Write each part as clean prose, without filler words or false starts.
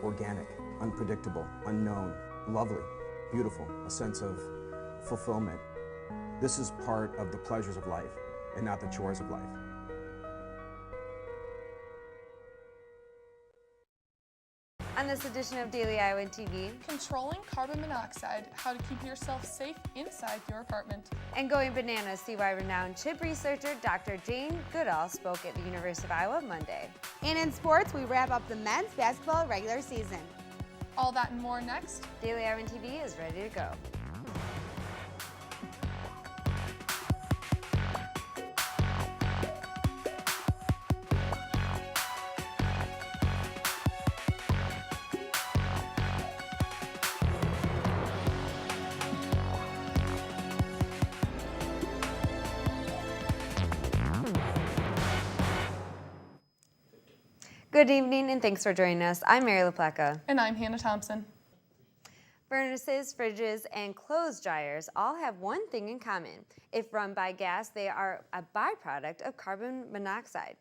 organic, unpredictable, unknown, lovely, beautiful, a sense of fulfillment. This is part of the pleasures of life and not the chores of life. On this edition of Daily Iowan TV, controlling carbon monoxide, how to keep yourself safe inside your apartment. And going bananas, see why renowned chip researcher Dr. Jane Goodall spoke at the University of Iowa Monday. And in sports, we wrap up the men's basketball regular season. All that and more next. Daily Iowan TV is ready to go. Good evening and thanks for joining us. I'm Mary LaPleca. And I'm Hannah Thompson. Furnaces, fridges, and clothes dryers all have one thing in common. If run by gas, they are a byproduct of carbon monoxide.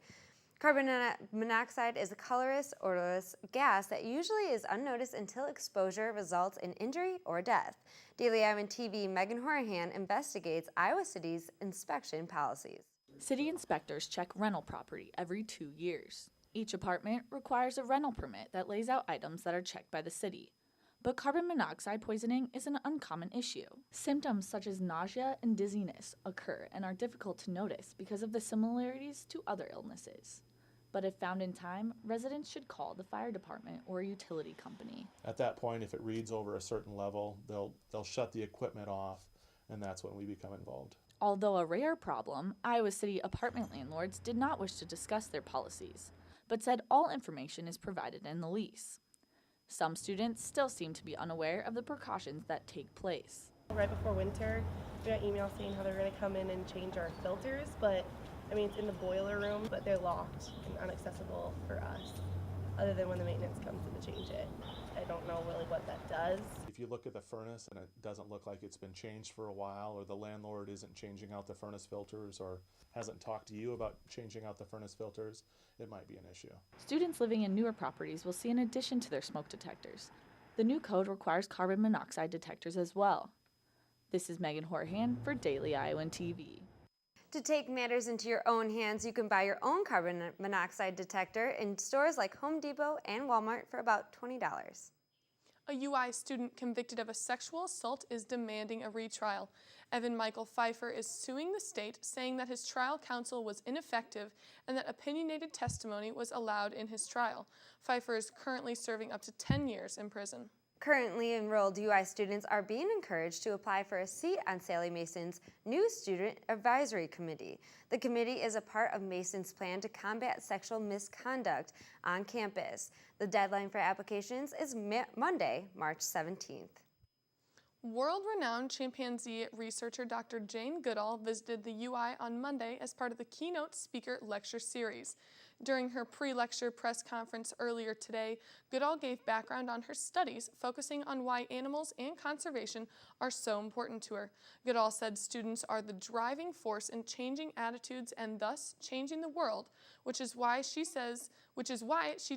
Carbon monoxide is a colorless, odorless gas that usually is unnoticed until exposure results in injury or death. Daily Iowan TV Megan Horahan investigates Iowa City's inspection policies. City inspectors check rental property every 2 years. Each apartment requires a rental permit that lays out items that are checked by the city. But carbon monoxide poisoning is an uncommon issue. Symptoms such as nausea and dizziness occur and are difficult to notice because of the similarities to other illnesses. But if found in time, residents should call the fire department or a utility company. At that point, if it reads over a certain level, they'll shut the equipment off, and that's when we become involved. Although a rare problem, Iowa City apartment landlords did not wish to discuss their policies, but said all information is provided in the lease. Some students still seem to be unaware of the precautions that take place. Right before winter, we got emails saying how they're going to come in and change our filters, but I mean, it's in the boiler room, but they're locked and inaccessible for us, other than when the maintenance comes in to change it. I don't know really what that does. If you look at the furnace and it doesn't look like it's been changed for a while, or the landlord isn't changing out the furnace filters, or hasn't talked to you about changing out the furnace filters, it might be an issue. Students living in newer properties will see an addition to their smoke detectors. The new code requires carbon monoxide detectors as well. This is Megan Horahan for Daily Iowan TV. To take matters into your own hands, you can buy your own carbon monoxide detector in stores like Home Depot and Walmart for about $20. A UI student convicted of a sexual assault is demanding a retrial. Evan Michael Pfeiffer is suing the state, saying that his trial counsel was ineffective and that opinionated testimony was allowed in his trial. Pfeiffer is currently serving up to 10 years in prison. Currently enrolled UI students are being encouraged to apply for a seat on Sally Mason's new Student Advisory Committee. The committee is a part of Mason's plan to combat sexual misconduct on campus. The deadline for applications is Monday, March 17th. World-renowned chimpanzee researcher Dr. Jane Goodall visited the UI on Monday as part of the keynote speaker lecture series. During her pre-lecture press conference earlier today, Goodall gave background on her studies, focusing on why animals and conservation are so important to her. Goodall said students are the driving force in changing attitudes and thus changing the world, which is why she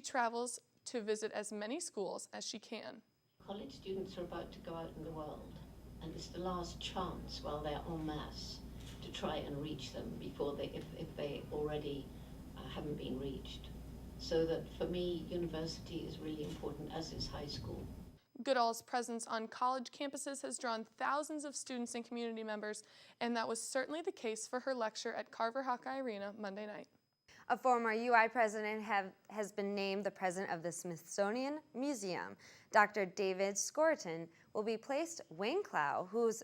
travels to visit as many schools as she can. College students are about to go out in the world, and it's the last chance while they're en masse to try and reach them before if they already haven't been reached. So that for me, university is really important, as is high school. Goodall's presence on college campuses has drawn thousands of students and community members, and that was certainly the case for her lecture at Carver Hawkeye Arena Monday night. A former UI president has been named the president of the Smithsonian Museum. Dr. David Skorton will be placed Wayne Clow, who's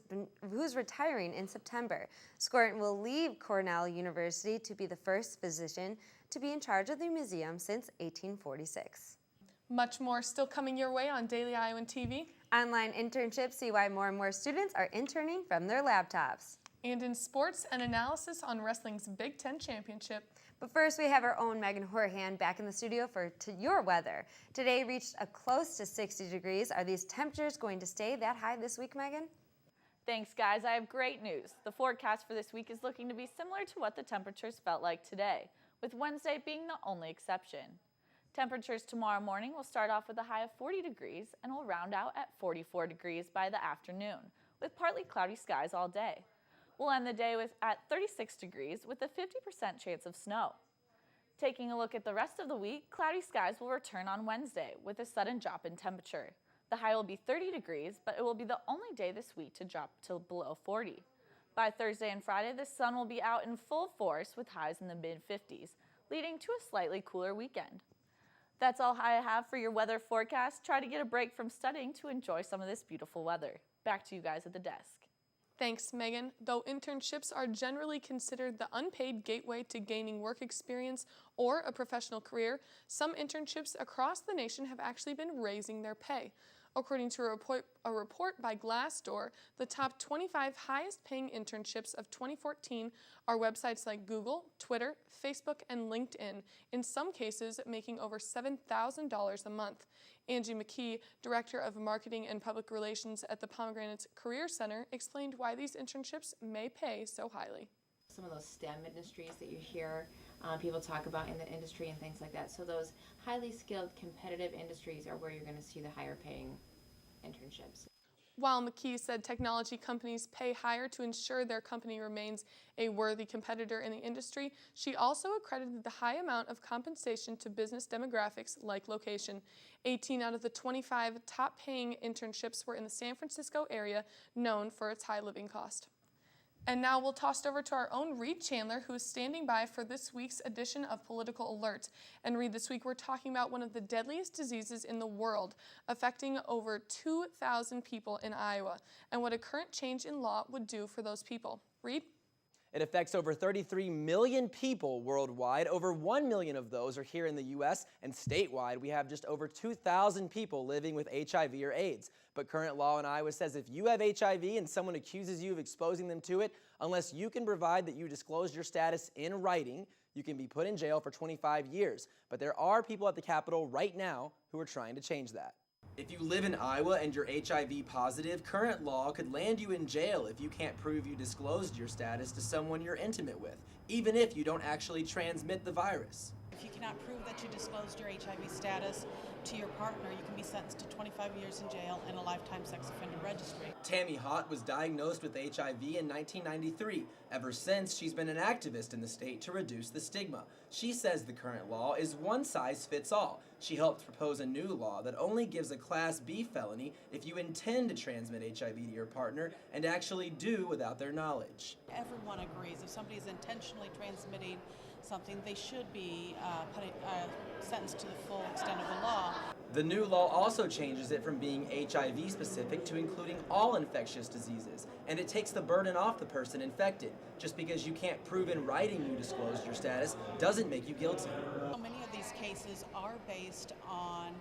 retiring in September. Skorton will leave Cornell University to be the first physician to be in charge of the museum since 1846. Much more still coming your way on Daily Iowan TV. Online internships see why more and more students are interning from their laptops. And in sports, an analysis on wrestling's Big Ten Championship. But first, we have our own Megan Horahan back in the studio for your weather. Today reached a close to 60 degrees. Are these temperatures going to stay that high this week, Megan? Thanks, guys. I have great news. The forecast for this week is looking to be similar to what the temperatures felt like today, with Wednesday being the only exception. Temperatures tomorrow morning will start off with a high of 40 degrees and will round out at 44 degrees by the afternoon, with partly cloudy skies all day. We'll end the day at 36 degrees with a 50% chance of snow. Taking a look at the rest of the week, cloudy skies will return on Wednesday with a sudden drop in temperature. The high will be 30 degrees, but it will be the only day this week to drop to below 40. By Thursday and Friday, the sun will be out in full force with highs in the mid-50s, leading to a slightly cooler weekend. That's all I have for your weather forecast. Try to get a break from studying to enjoy some of this beautiful weather. Back to you guys at the desk. Thanks, Megan. Though internships are generally considered the unpaid gateway to gaining work experience or a professional career, some internships across the nation have actually been raising their pay. According to a report by Glassdoor, the top 25 highest-paying internships of 2014 are websites like Google, Twitter, Facebook, and LinkedIn, in some cases making over $7,000 a month. Angie McKee, Director of Marketing and Public Relations at the Pomegranate Career Center, explained why these internships may pay so highly. Some of those STEM industries that you hear people talk about in the industry and things like that. So those highly skilled, competitive industries are where you're going to see the higher paying internships. While McKee said technology companies pay higher to ensure their company remains a worthy competitor in the industry, she also accredited the high amount of compensation to business demographics like location. 18 out of the 25 top-paying internships were in the San Francisco area, known for its high living cost. And now we'll toss it over to our own Reed Chandler, who is standing by for this week's edition of Political Alert. And Reed, this week we're talking about one of the deadliest diseases in the world, affecting over 2,000 people in Iowa, and what a current change in law would do for those people. Reed? It affects over 33 million people worldwide. Over 1 million of those are here in the U.S., and statewide we have just over 2,000 people living with HIV or AIDS. But current law in Iowa says if you have HIV and someone accuses you of exposing them to it, unless you can provide that you disclosed your status in writing, you can be put in jail for 25 years. But there are people at the Capitol right now who are trying to change that. If you live in Iowa and you're HIV positive, current law could land you in jail if you can't prove you disclosed your status to someone you're intimate with, even if you don't actually transmit the virus. If you cannot prove that you disclosed your HIV status to your partner, you can be sentenced to 25 years in jail and a lifetime sex offender registry. Tammy Hott was diagnosed with HIV in 1993. Ever since, she's been an activist in the state to reduce the stigma. She says the current law is one size fits all. She helped propose a new law that only gives a Class B felony if you intend to transmit HIV to your partner and actually do without their knowledge. Everyone agrees if somebody is intentionally transmitting something, they should be sentenced to the full extent of the law. The new law also changes it from being HIV specific to including all infectious diseases, and it takes the burden off the person infected. Just because you can't prove in writing you disclosed your status doesn't make you guilty. So many of these cases are based on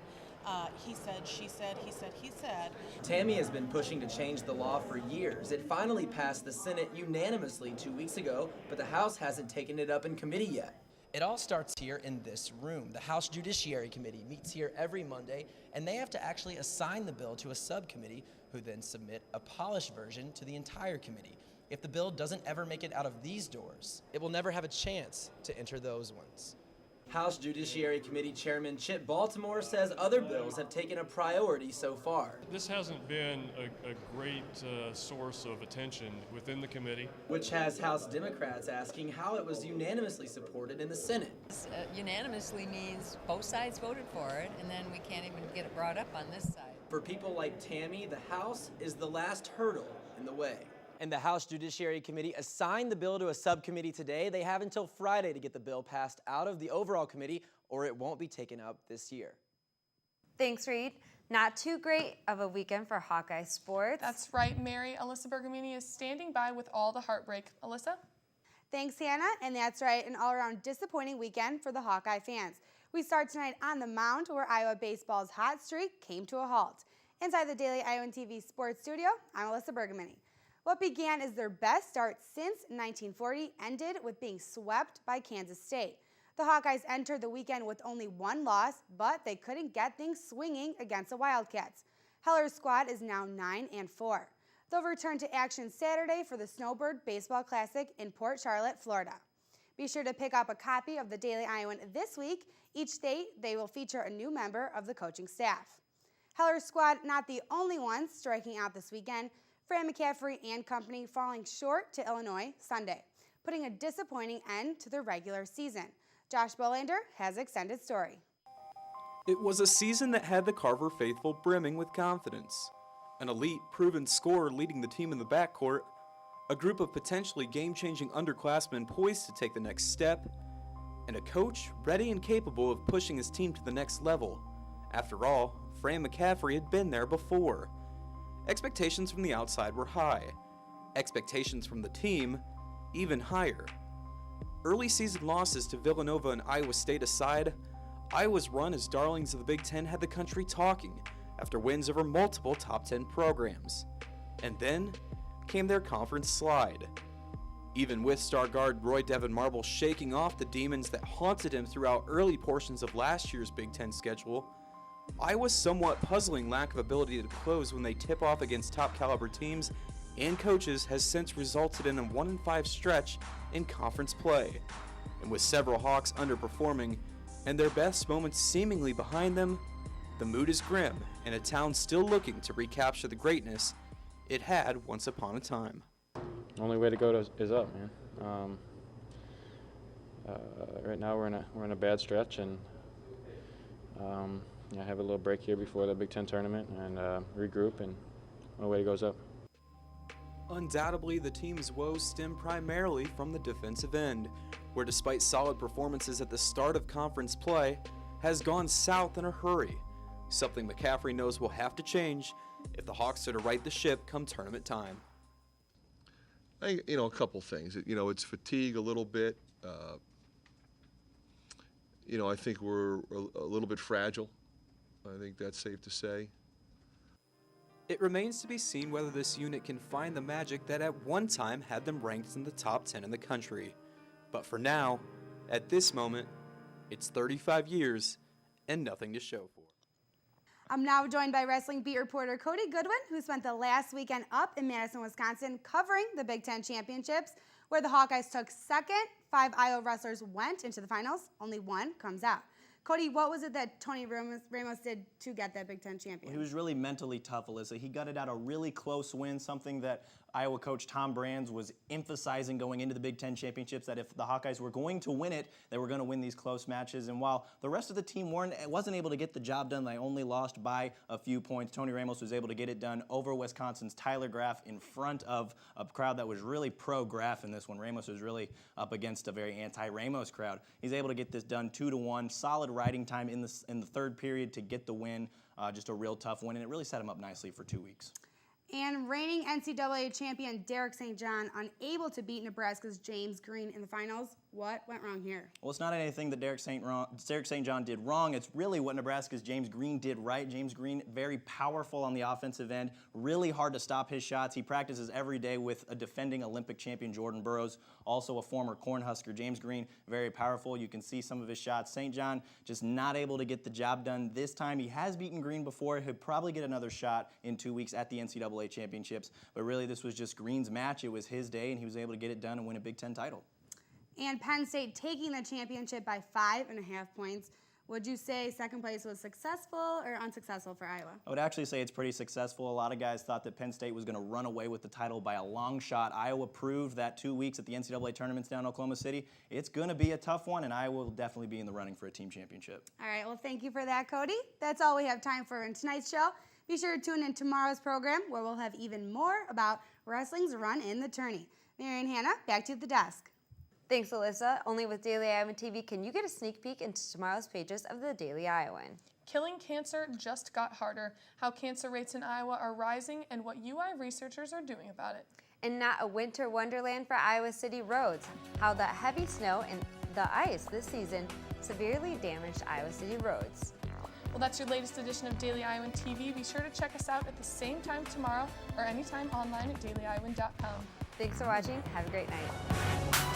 he said, she said, he said, he said. Tammy has been pushing to change the law for years. It finally passed the Senate unanimously 2 weeks ago, but the House hasn't taken it up in committee yet. It all starts here in this room. The House Judiciary Committee meets here every Monday, and they have to actually assign the bill to a subcommittee who then submit a polished version to the entire committee. If the bill doesn't ever make it out of these doors, it will never have a chance to enter those ones. House Judiciary Committee Chairman Chip Baltimore says other bills have taken a priority so far. This hasn't been a great source of attention within the committee. Which has House Democrats asking how it was unanimously supported in the Senate. Unanimously means both sides voted for it, and then we can't even get it brought up on this side. For people like Tammy, the House is the last hurdle in the way. And the House Judiciary Committee assigned the bill to a subcommittee today. They have until Friday to get the bill passed out of the overall committee, or it won't be taken up this year. Thanks, Reed. Not too great of a weekend for Hawkeye sports. That's right, Mary. Alyssa Bergamini is standing by with all the heartbreak. Alyssa? Thanks, Hannah. And that's right, an all-around disappointing weekend for the Hawkeye fans. We start tonight on the mound where Iowa baseball's hot streak came to a halt. Inside the Daily Iowan TV Sports Studio, I'm Alyssa Bergamini. What began as their best start since 1940 ended with being swept by Kansas State. The Hawkeyes entered the weekend with only one loss, but they couldn't get things swinging against the Wildcats. Heller's squad is now 9-4. They'll return to action Saturday for the Snowbird Baseball Classic in Port Charlotte, Florida. Be sure to pick up a copy of the Daily Iowan this week. Each day, they will feature a new member of the coaching staff. Heller's squad not the only ones striking out this weekend. Fran McCaffrey and company falling short to Illinois Sunday, putting a disappointing end to their regular season. Josh Bolander has an extended story. It was a season that had the Carver faithful brimming with confidence. An elite, proven scorer leading the team in the backcourt, a group of potentially game-changing underclassmen poised to take the next step, and a coach ready and capable of pushing his team to the next level. After all, Fran McCaffrey had been there before. Expectations from the outside were high. Expectations from the team, even higher. Early season losses to Villanova and Iowa State aside, Iowa's run as darlings of the Big Ten had the country talking after wins over multiple top 10 programs. And then came their conference slide. Even with star guard Roy Devin Marble shaking off the demons that haunted him throughout early portions of last year's Big Ten schedule, Iowa's somewhat puzzling lack of ability to close when they tip off against top caliber teams and coaches has since resulted in a 1-5 stretch in conference play. And with several Hawks underperforming and their best moments seemingly behind them, the mood is grim in a town still looking to recapture the greatness it had once upon a time. Only way to go is up, man. Right now we're in a bad stretch, and I have a little break here before the Big Ten tournament and regroup, and only way to go is up. Undoubtedly, the team's woes stem primarily from the defensive end, where despite solid performances at the start of conference play, has gone south in a hurry, something McCaffrey knows will have to change if the Hawks are to right the ship come tournament time. A couple things. It's fatigue a little bit. I think we're a little bit fragile. I think that's safe to say. It remains to be seen whether this unit can find the magic that at one time had them ranked in the top 10 in the country. But for now, at this moment, it's 35 years and nothing to show for. I'm now joined by wrestling beat reporter Cody Goodwin, who spent the last weekend up in Madison, Wisconsin, covering the Big Ten Championships, where the Hawkeyes took second. 5 Iowa wrestlers went into the finals. Only one comes out. Cody, what was it that Tony Ramos did to get that Big Ten champion? He was really mentally tough, Alyssa. He gutted out a really close win, something that Iowa coach Tom Brands was emphasizing going into the Big Ten Championships, that if the Hawkeyes were going to win it, they were going to win these close matches. And while the rest of the team wasn't able to get the job done, they only lost by a few points, Tony Ramos was able to get it done over Wisconsin's Tyler Graff in front of a crowd that was really pro-Graff in this one. Ramos was really up against a very anti-Ramos crowd. He's able to get this done 2-1, solid riding time in the third period to get the win, just a real tough win, and it really set him up nicely for 2 weeks. And reigning NCAA champion Derek St. John unable to beat Nebraska's James Green in the finals. What went wrong here? Well, it's not anything that Derek St. John did wrong. It's really what Nebraska's James Green did right. James Green, very powerful on the offensive end, really hard to stop his shots. He practices every day with a defending Olympic champion Jordan Burroughs, also a former Cornhusker. James Green, very powerful. You can see some of his shots. St. John just not able to get the job done this time. He has beaten Green before. He'll probably get another shot in 2 weeks at the NCAA championships. But really, this was just Green's match. It was his day, and he was able to get it done and win a Big Ten title. And Penn State taking the championship by 5.5 points. Would you say second place was successful or unsuccessful for Iowa? I would actually say it's pretty successful. A lot of guys thought that Penn State was going to run away with the title by a long shot. Iowa proved that 2 weeks at the NCAA tournaments down in Oklahoma City. It's going to be a tough one, and Iowa will definitely be in the running for a team championship. All right, well, thank you for that, Cody. That's all we have time for in tonight's show. Be sure to tune in tomorrow's program, where we'll have even more about wrestling's run in the tourney. Mary and Hannah, back to you at the desk. Thanks, Alyssa. Only with Daily Iowan TV can you get a sneak peek into tomorrow's pages of the Daily Iowan. Killing cancer just got harder. How cancer rates in Iowa are rising and what UI researchers are doing about it. And not a winter wonderland for Iowa City roads. How the heavy snow and the ice this season severely damaged Iowa City roads. Well, that's your latest edition of Daily Iowan TV. Be sure to check us out at the same time tomorrow or anytime online at dailyiowan.com. Thanks for watching. Have a great night.